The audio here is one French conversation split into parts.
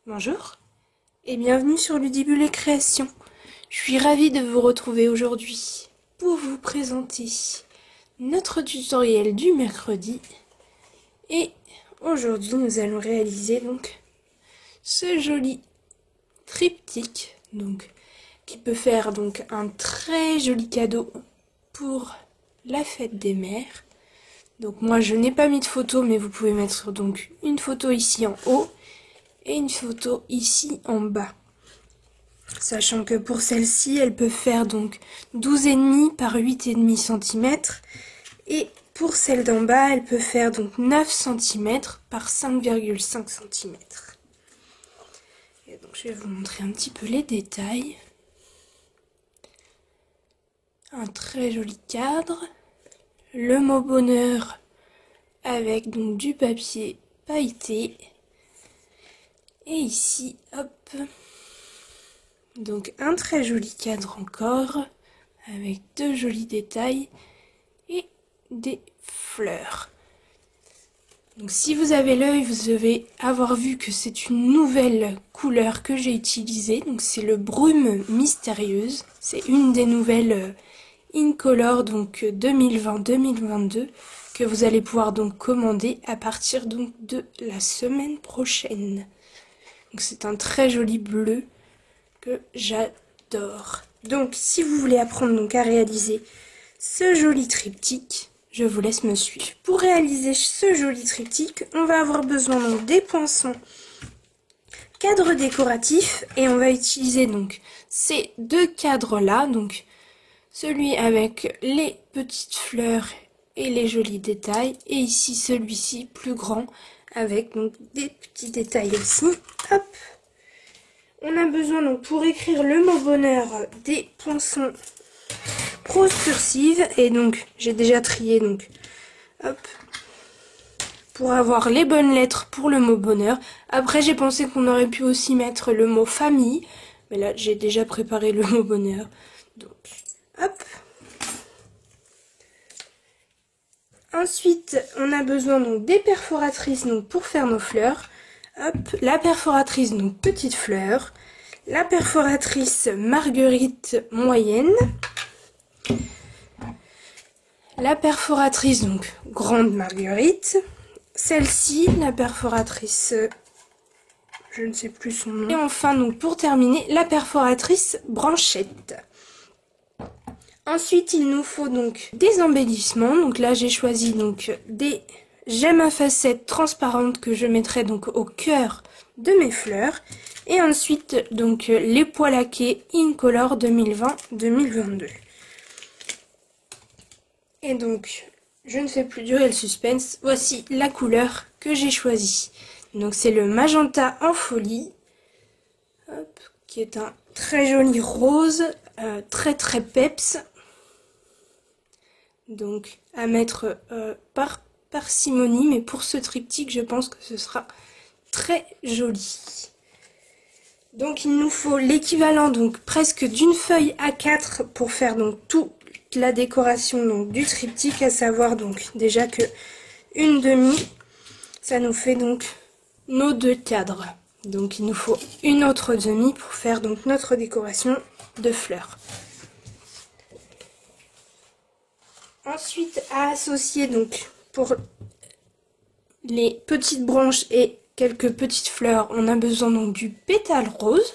Bonjour et bienvenue sur Ludibule et Création. Je suis ravie de vous retrouver aujourd'hui pour vous présenter notre tutoriel du mercredi. Et aujourd'hui nous allons réaliser donc ce joli triptyque qui peut faire donc un très joli cadeau pour la fête des mères. Donc moi je n'ai pas mis de photo, mais vous pouvez mettre donc une photo ici en haut et une photo ici en bas. Sachant que pour celle-ci, elle peut faire donc 12,5 par 8,5 cm. Et pour celle d'en bas, elle peut faire donc 9 cm par 5,5 cm. Et donc je vais vous montrer un petit peu les détails. Un très joli cadre. Le mot bonheur avec donc du papier pailleté. Et ici, hop, donc un très joli cadre encore, avec deux jolis détails et des fleurs. Donc si vous avez l'œil, vous devez avoir vu que c'est une nouvelle couleur que j'ai utilisée. Donc c'est le brume mystérieuse. C'est une des nouvelles Incolor donc 2020-2022 que vous allez pouvoir donc commander à partir donc de la semaine prochaine. Donc c'est un très joli bleu que j'adore. Donc si vous voulez apprendre donc à réaliser ce joli triptyque, je vous laisse me suivre. Pour réaliser ce joli triptyque, on va avoir besoin donc des poinçons cadres décoratifs et on va utiliser donc ces deux cadres là, donc celui avec les petites fleurs et les jolis détails et ici celui-ci plus grand avec donc des petits détails aussi. Hop. On a besoin donc pour écrire le mot bonheur des poinçons prose cursive et donc j'ai déjà trié donc hop pour avoir les bonnes lettres pour le mot bonheur. Après j'ai pensé qu'on aurait pu aussi mettre le mot famille, mais là j'ai déjà préparé le mot bonheur. Donc hop. Ensuite, on a besoin donc des perforatrices donc pour faire nos fleurs. Hop, la perforatrice donc petite fleur, la perforatrice marguerite moyenne, la perforatrice donc grande marguerite, celle-ci la perforatrice je ne sais plus son nom, et enfin donc pour terminer la perforatrice branchette. Ensuite, il nous faut donc des embellissements. Donc là, j'ai choisi donc des gemmes à facettes transparentes que je mettrai donc au cœur de mes fleurs. Et ensuite, donc les pois laqués Incolor 2020-2022. Et donc, je ne fais plus durer le suspense. Voici la couleur que j'ai choisie. Donc c'est le magenta en folie, hop, qui est un très joli rose, très peps. Donc à mettre par parcimonie, mais pour ce triptyque je pense que ce sera très joli. Donc il nous faut l'équivalent donc presque d'une feuille A4 pour faire donc toute la décoration donc du triptyque, à savoir donc déjà que une demi, ça nous fait donc nos deux cadres. Donc il nous faut une autre demi pour faire donc notre décoration de fleurs. Ensuite, à associer donc pour les petites branches et quelques petites fleurs, on a besoin donc du pétale rose.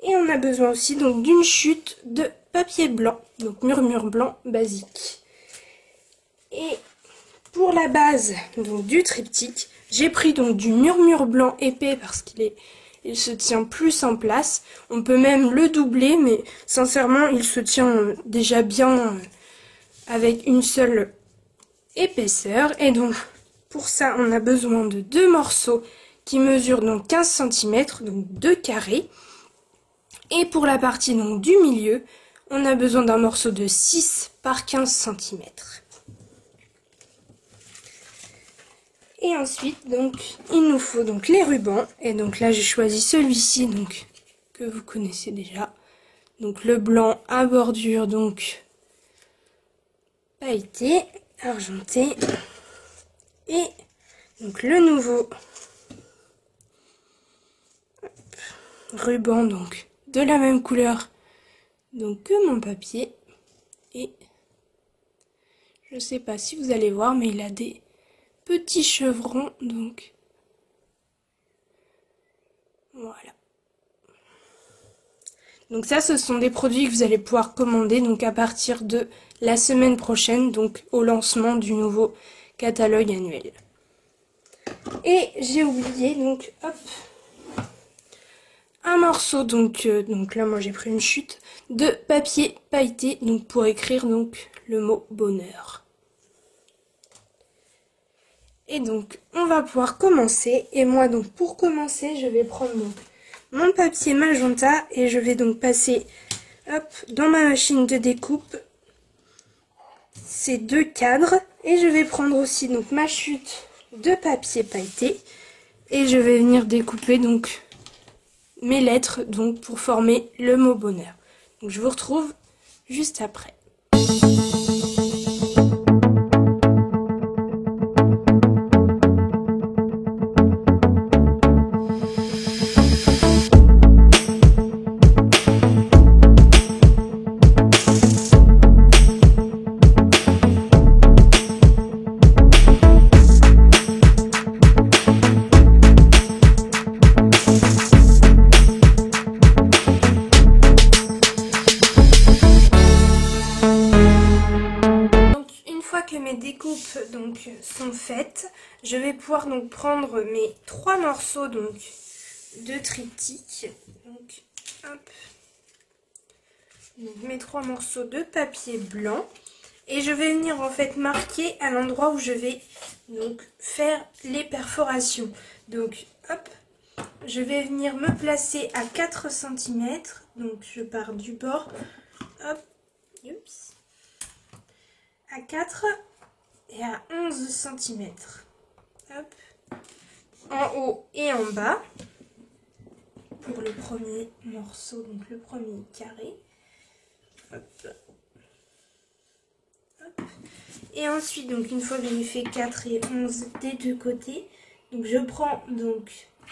Et on a besoin aussi donc d'une chute de papier blanc, donc murmure blanc basique. Et pour la base donc du triptyque, j'ai pris donc du murmure blanc épais parce il se tient plus en place. On peut même le doubler, mais sincèrement, il se tient déjà bien avec une seule épaisseur. Et donc, pour ça, on a besoin de deux morceaux qui mesurent donc 15 cm, donc deux carrés. Et pour la partie donc du milieu, on a besoin d'un morceau de 6 par 15 cm. Et ensuite, donc, il nous faut donc les rubans. Et donc là, j'ai choisi celui-ci, donc, que vous connaissez déjà. Donc le blanc à bordure, donc, pailleté, argenté. Et donc le nouveau ruban donc de la même couleur donc que mon papier. Et je sais pas si vous allez voir, mais il a des petits chevrons, donc voilà. Donc ça, ce sont des produits que vous allez pouvoir commander donc à partir de la semaine prochaine, donc au lancement du nouveau catalogue annuel. Et j'ai oublié donc hop un morceau donc là moi j'ai pris une chute de papier pailleté donc pour écrire donc le mot bonheur. Et donc on va pouvoir commencer, et moi donc pour commencer je vais prendre donc mon papier magenta et je vais donc passer hop dans ma machine de découpe ces deux cadres, et je vais prendre aussi donc ma chute de papier pailleté et je vais venir découper donc mes lettres donc pour former le mot bonheur. Donc je vous retrouve juste après. Mes découpes donc sont faites, je vais pouvoir donc prendre mes 3 morceaux donc de triptyque, donc hop, donc mes 3 morceaux de papier blanc, et je vais venir en fait marquer à l'endroit où je vais donc faire les perforations. Donc hop, je vais venir me placer à 4 cm, donc je pars du bord, hop, oups, à 4 et à 11 cm. Hop. En haut et en bas. Pour le premier morceau, donc le premier carré. Hop. Hop. Et ensuite, donc une fois que j'ai fait 4 et 11 des deux côtés, donc je prends donc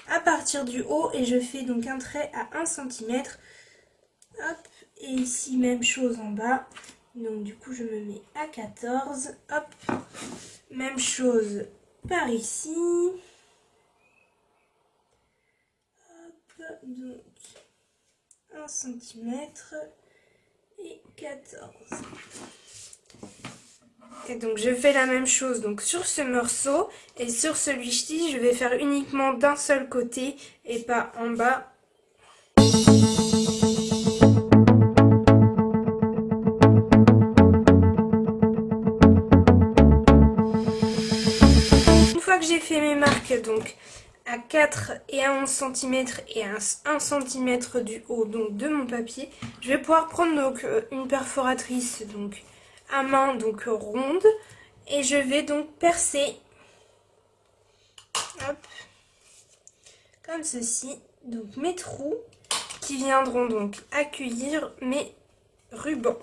à partir du haut et je fais donc un trait à 1 cm. Hop. Et ici, même chose en bas. Donc du coup je me mets à 14, hop, même chose par ici, hop, donc 1 cm et 14. Et donc je fais la même chose donc sur ce morceau, et sur celui-ci je vais faire uniquement d'un seul côté et pas en bas. J'ai fait mes marques donc à 4 et à 11 cm et à 1 cm du haut donc de mon papier, je vais pouvoir prendre donc une perforatrice donc à main donc ronde, et je vais donc percer hop, comme ceci donc mes trous qui viendront donc accueillir mes rubans.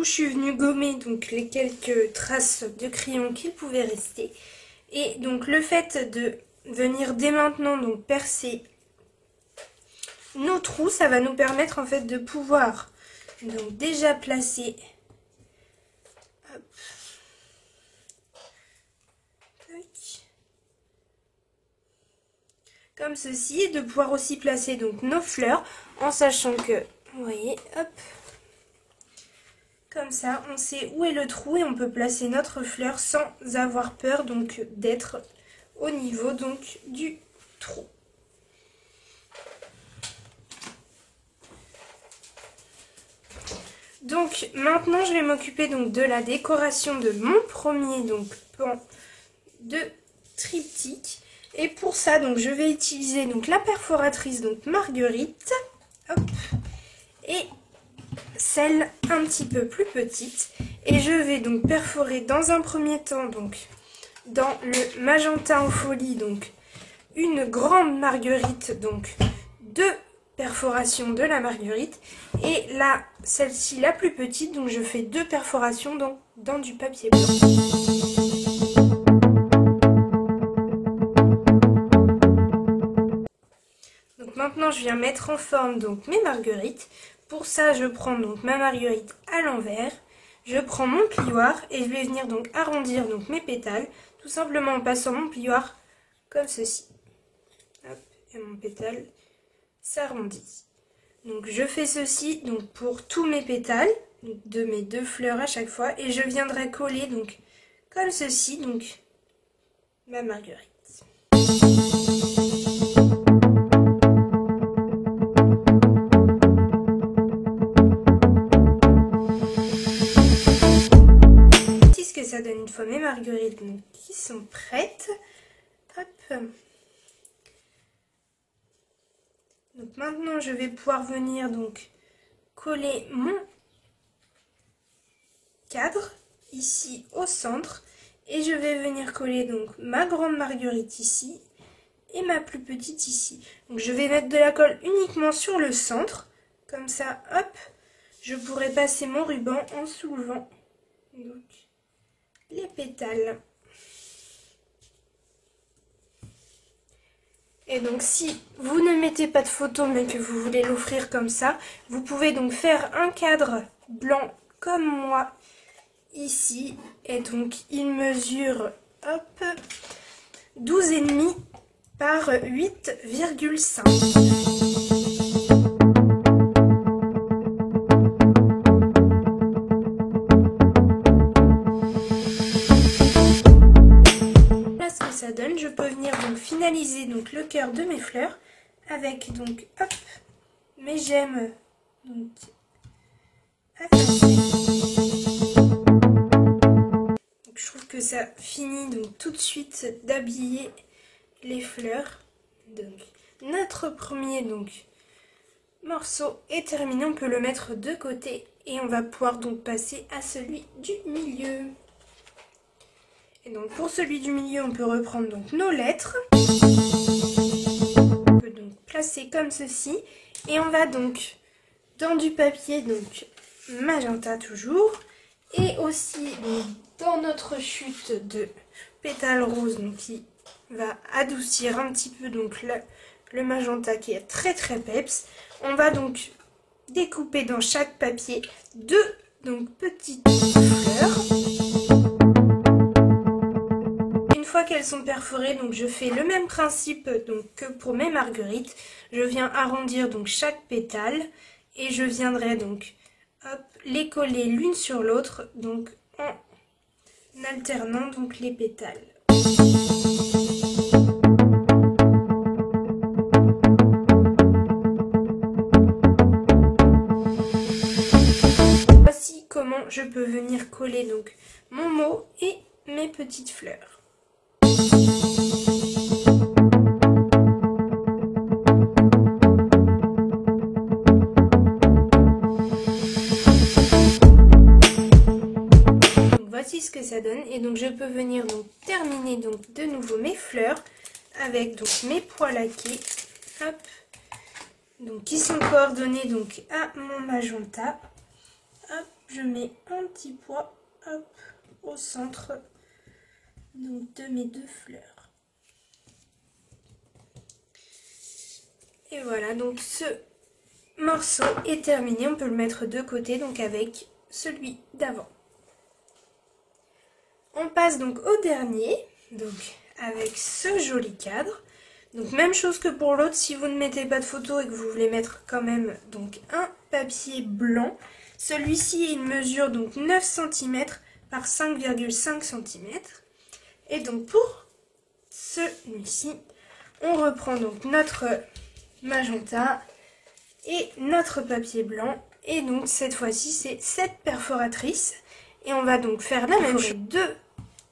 Je suis venue gommer donc les quelques traces de crayon qu'il pouvait rester, et donc le fait de venir dès maintenant donc percer nos trous, ça va nous permettre en fait de pouvoir donc déjà placer hop, comme ceci, et de pouvoir aussi placer donc nos fleurs en sachant que vous voyez hop, comme ça, on sait où est le trou et on peut placer notre fleur sans avoir peur donc d'être au niveau donc du trou. Donc maintenant, je vais m'occuper donc de la décoration de mon premier donc pan de triptyque. Et pour ça, donc je vais utiliser donc la perforatrice donc Marguerite, hop, et celle un petit peu plus petite, et je vais donc perforer dans un premier temps donc dans le magenta en folie donc une grande marguerite donc de perforations de la marguerite. Et là, celle-ci la plus petite, donc je fais 2 perforations dans du papier blanc. Donc maintenant, je viens mettre en forme donc mes marguerites. Pour ça, je prends donc ma marguerite à l'envers. Je prends mon plioir et je vais venir donc arrondir donc mes pétales, tout simplement en passant mon plioir comme ceci. Hop, et mon pétale s'arrondit. Donc je fais ceci donc pour tous mes pétales, donc de mes 2 fleurs à chaque fois, et je viendrai coller donc comme ceci donc ma marguerite. Voici ce que ça donne une fois mes marguerites donc, qui sont prêtes. Hop. Donc maintenant je vais pouvoir venir donc coller mon cadre ici au centre et je vais venir coller donc ma grande marguerite ici et ma plus petite ici. Donc je vais mettre de la colle uniquement sur le centre, comme ça hop, je pourrai passer mon ruban en soulevant donc les pétales. Et donc si vous ne mettez pas de photo mais que vous voulez l'offrir comme ça, vous pouvez donc faire un cadre blanc comme moi ici. Et donc il mesure hop, 12,5 par 8,5. Ça donne, je peux venir donc finaliser donc le cœur de mes fleurs avec donc hop mes gemmes donc attachées. Donc je trouve que ça finit donc tout de suite d'habiller les fleurs. Donc notre premier donc morceau est terminé, on peut le mettre de côté et on va pouvoir donc passer à celui du milieu. Et donc pour celui du milieu, on peut reprendre donc nos lettres. On peut donc placer comme ceci. Et on va donc dans du papier donc magenta toujours. Et aussi donc, dans notre chute de pétales roses donc, qui va adoucir un petit peu donc le magenta qui est très très peps. On va donc découper dans chaque papier 2 donc petites fleurs. Qu'elles sont perforées, donc je fais le même principe donc que pour mes marguerites. Je viens arrondir donc chaque pétale et je viendrai donc hop, les coller l'une sur l'autre donc en alternant donc les pétales. Voici comment je peux venir coller donc mon mot et mes petites fleurs. Voici ce que ça donne et donc je peux venir donc terminer donc de nouveau mes fleurs avec donc mes pois laqués, hop, donc qui sont coordonnés donc à mon magenta. Hop, je mets un petit pois hop au centre donc de mes 2 fleurs. Et voilà, donc ce morceau est terminé, on peut le mettre de côté donc avec celui d'avant. On passe donc au dernier, donc avec ce joli cadre. Donc même chose que pour l'autre, si vous ne mettez pas de photo et que vous voulez mettre quand même donc un papier blanc, celui-ci il mesure donc 9 cm par 5,5 cm. Et donc pour celui-ci, on reprend donc notre magenta et notre papier blanc. Et donc cette fois-ci c'est 7 perforatrices. Et on va donc faire la même chose, 2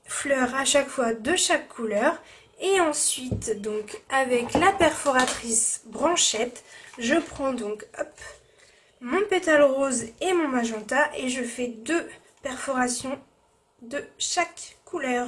fleurs à chaque fois de chaque couleur. Et ensuite, donc avec la perforatrice branchette, je prends donc hop, mon pétale rose et mon magenta et je fais 2 perforations de chaque couleur.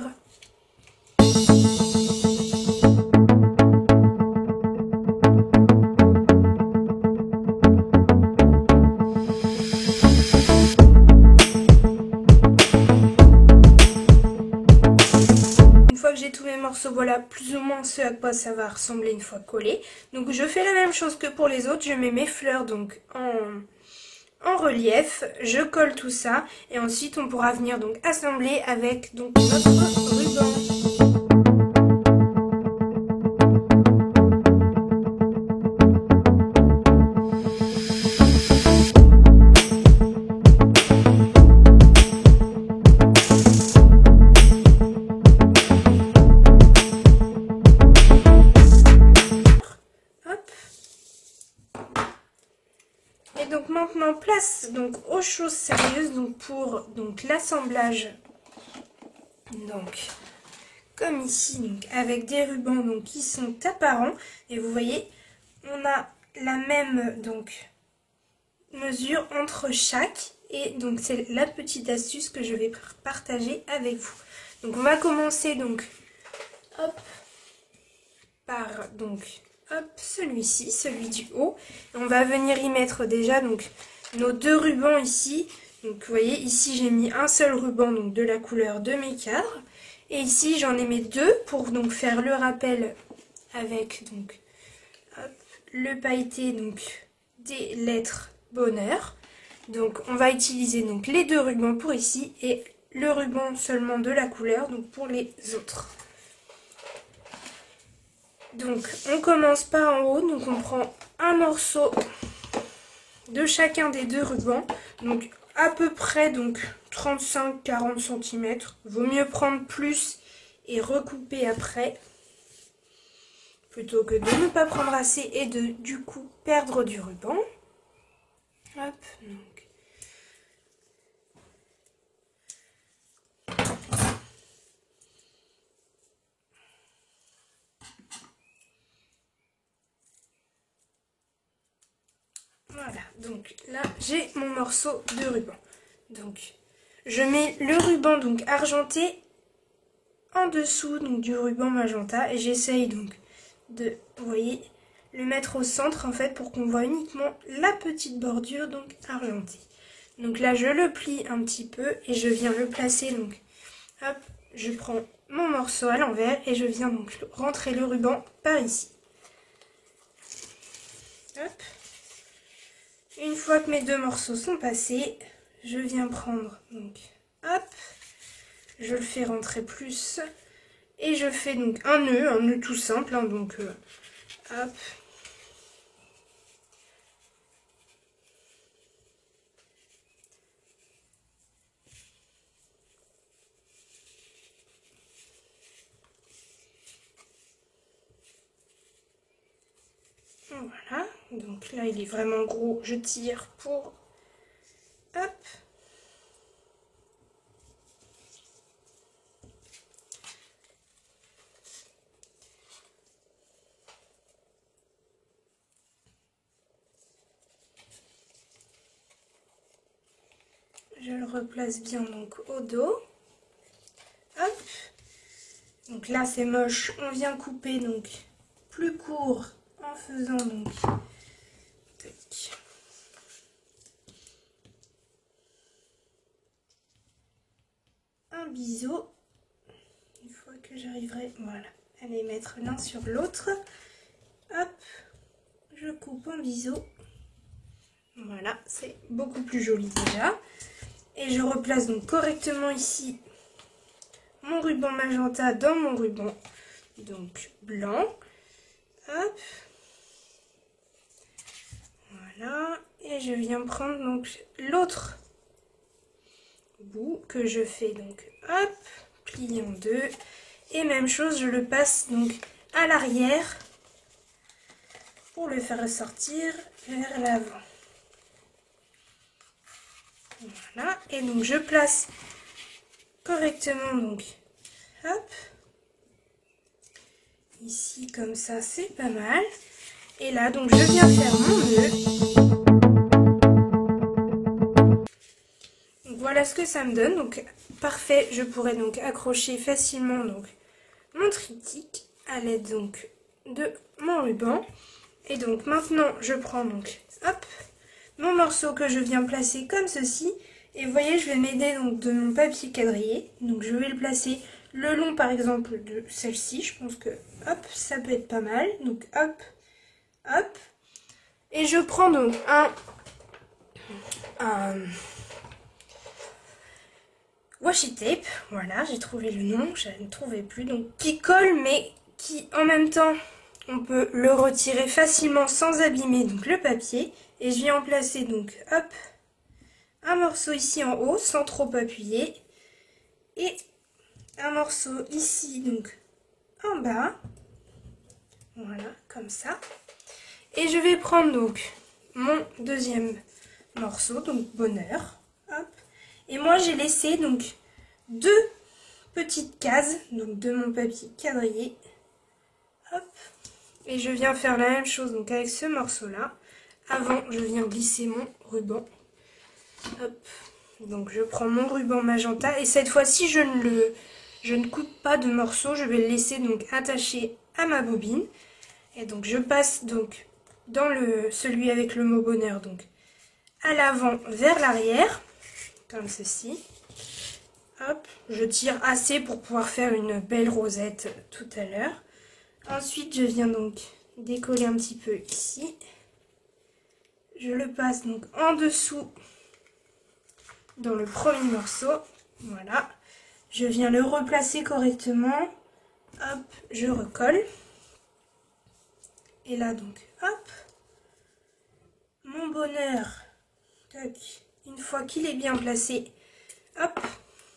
morceau, voilà plus ou moins ce à quoi ça va ressembler une fois collé. Donc je fais la même chose que pour les autres, je mets mes fleurs donc en relief, je colle tout ça et ensuite on pourra venir donc assembler avec donc notre ruban. Donc maintenant place donc aux choses sérieuses donc pour donc l'assemblage, donc comme ici donc avec des rubans donc qui sont apparents et vous voyez on a la même donc mesure entre chaque et donc c'est la petite astuce que je vais partager avec vous. Donc on va commencer donc hop par donc hop, celui-ci, celui du haut. Et on va venir y mettre déjà donc nos deux rubans ici. Donc vous voyez, ici j'ai mis un seul ruban donc de la couleur de mes cadres. Et ici j'en ai mis deux pour donc faire le rappel avec donc hop, le pailleté donc des lettres bonheur. Donc on va utiliser donc les deux rubans pour ici et le ruban seulement de la couleur donc pour les autres. Donc on commence par en haut, donc on prend un morceau de chacun des deux rubans, donc à peu près donc 35-40 cm. Vaut mieux prendre plus et recouper après, plutôt que de ne pas prendre assez et de du coup perdre du ruban. Hop, donc. Voilà, donc là j'ai mon morceau de ruban. Donc je mets le ruban donc argenté en dessous donc du ruban magenta et j'essaye donc de, vous voyez, le mettre au centre en fait pour qu'on voit uniquement la petite bordure donc argentée. Donc là je le plie un petit peu et je viens le placer donc hop, je prends mon morceau à l'envers et je viens donc rentrer le ruban par ici. Hop. Une fois que mes deux morceaux sont passés, je viens prendre, donc, hop, je le fais rentrer plus, et je fais donc un nœud tout simple, hein, donc, hop. Voilà, donc là il est vraiment gros, je tire pour, hop. Je le replace bien donc au dos, hop. Donc là c'est moche, on vient couper donc plus court en faisant donc tac, un biseau. Une fois que j'arriverai, voilà, à les mettre l'un sur l'autre, hop, je coupe en biseau. Voilà, c'est beaucoup plus joli déjà. Et je replace donc correctement ici mon ruban magenta dans mon ruban donc blanc. Hop. Voilà. Et je viens prendre donc l'autre bout que je fais donc hop, plier en deux. Et même chose, je le passe donc à l'arrière pour le faire ressortir vers l'avant. Voilà, et donc je place correctement donc hop, ici comme ça c'est pas mal. Et là donc je viens faire mon nœud. Donc voilà ce que ça me donne, donc parfait, je pourrais donc accrocher facilement donc mon triptyque à l'aide donc de mon ruban. Et donc maintenant je prends donc hop mon morceau que je viens placer comme ceci. Et vous voyez, je vais m'aider donc de mon papier quadrillé. Donc je vais le placer le long par exemple de celle-ci, je pense que hop, ça peut être pas mal. Donc hop, hop. Et je prends donc un washi tape, voilà, j'ai trouvé le nom, je ne trouvais plus, donc qui colle mais qui en même temps on peut le retirer facilement sans abîmer donc le papier. Et je viens en placer donc hop, un morceau ici en haut sans trop appuyer et un morceau ici donc en bas, voilà comme ça. Et je vais prendre donc mon deuxième morceau, donc bonheur, hop. Et moi j'ai laissé donc 2 petites cases donc de mon papier quadrillé, hop. Et je viens faire la même chose donc avec ce morceau là. Avant je viens glisser mon ruban, hop. Donc je prends mon ruban magenta et cette fois-ci je ne coupe pas de morceau, je vais le laisser donc attaché à ma bobine. Et donc je passe donc dans celui avec le mot bonheur donc à l'avant vers l'arrière, comme ceci. Hop, je tire assez pour pouvoir faire une belle rosette tout à l'heure. Ensuite, je viens donc décoller un petit peu ici. Je le passe donc en dessous dans le premier morceau. Voilà. Je viens le replacer correctement. Hop, je recolle. Et là donc, hop, mon bonheur. Tac. Une fois qu'il est bien placé, hop,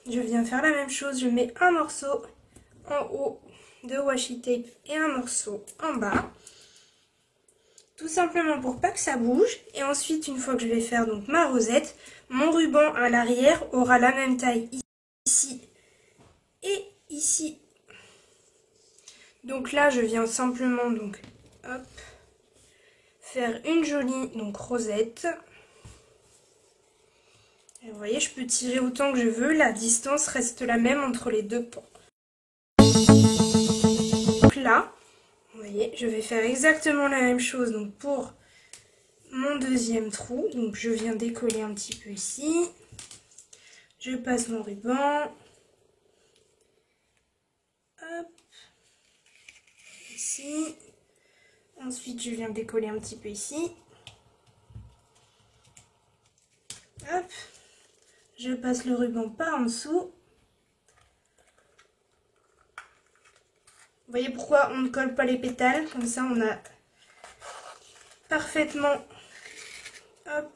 je viens faire la même chose. Je mets un morceau en haut de washi tape et un morceau en bas. Tout simplement pour pas que ça bouge. Et ensuite, une fois que je vais faire donc ma rosette, mon ruban à l'arrière aura la même taille ici et ici. Donc là, je viens simplement donc hop, faire une jolie donc rosette. Et vous voyez, je peux tirer autant que je veux, la distance reste la même entre les deux pans. Donc là, vous voyez, je vais faire exactement la même chose donc pour mon deuxième trou. Donc je viens décoller un petit peu ici. Je passe mon ruban. Hop. Ici. Ensuite, je viens décoller un petit peu ici. Hop. Je passe le ruban par en dessous. Vous voyez pourquoi on ne colle pas les pétales? Comme ça, on a parfaitement hop,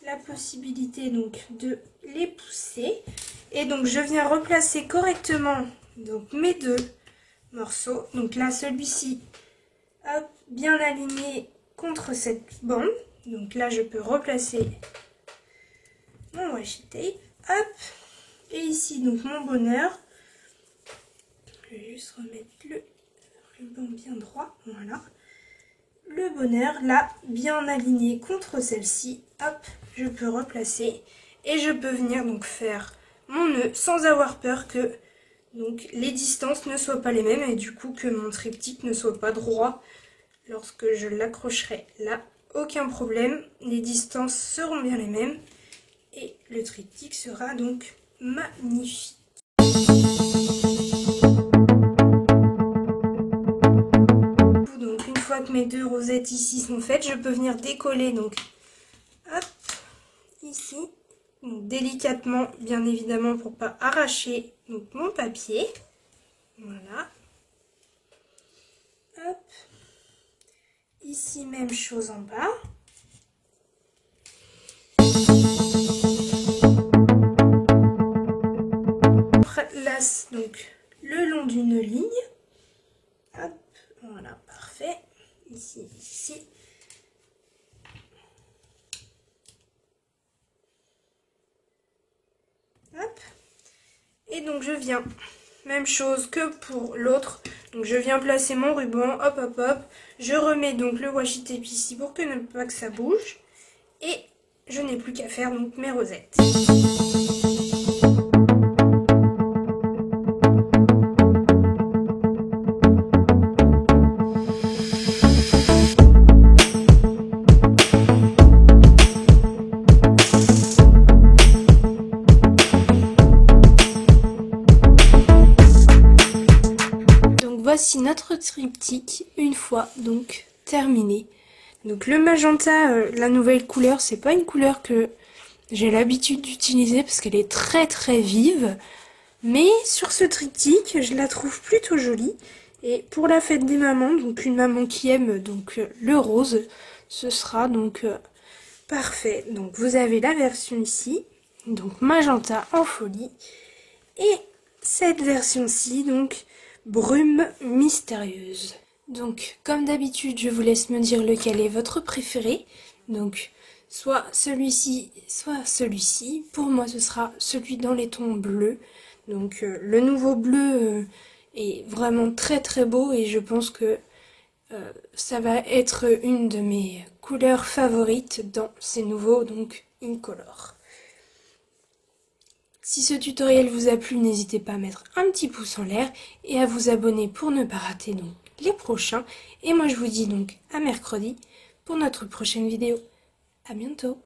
la possibilité donc de les pousser. Et donc, je viens replacer correctement donc, mes 2 morceaux. Donc là, celui-ci, hop, bien aligné contre cette bande. Donc là, je peux replacer mon washi tape, hop, et ici donc mon bonheur. Je vais juste remettre le ruban bien droit, voilà. Le bonheur là, bien aligné contre celle-ci, hop, je peux replacer et je peux venir donc faire mon nœud sans avoir peur que donc les distances ne soient pas les mêmes et du coup que mon triptyque ne soit pas droit lorsque je l'accrocherai là. Aucun problème, les distances seront bien les mêmes. Et le triptyque sera donc magnifique. Donc une fois que mes 2 rosettes ici sont faites, je peux venir décoller donc hop, ici. Donc, délicatement, bien évidemment, pour pas arracher donc, mon papier. Voilà. Hop. Ici, même chose en bas. Lace donc le long d'une ligne. Hop, voilà, parfait. Ici, ici. Hop. Et donc je viens, même chose que pour l'autre. Donc je viens placer mon ruban, hop hop hop. Je remets donc le washi tape ici pour que ne pas que ça bouge. Et je n'ai plus qu'à faire donc mes rosettes. voici notre triptyque une fois donc terminé. Donc le magenta, la nouvelle couleur, c'est pas une couleur que j'ai l'habitude d'utiliser parce qu'elle est très très vive. Mais sur ce triptyque, je la trouve plutôt jolie. Et pour la fête des mamans, donc une maman qui aime donc le rose, ce sera donc parfait. Donc vous avez la version ici, donc magenta en folie. Et cette version-ci, donc brume mystérieuse. Donc comme d'habitude, je vous laisse me dire lequel est votre préféré. Donc soit celui-ci, soit celui-ci. Pour moi, ce sera celui dans les tons bleus. Donc le nouveau bleu est vraiment très très beau et je pense que ça va être une de mes couleurs favorites dans ces nouveaux donc Incolor. Si ce tutoriel vous a plu, n'hésitez pas à mettre un petit pouce en l'air et à vous abonner pour ne pas rater donc les prochains. Et moi je vous dis donc à mercredi pour notre prochaine vidéo. À bientôt.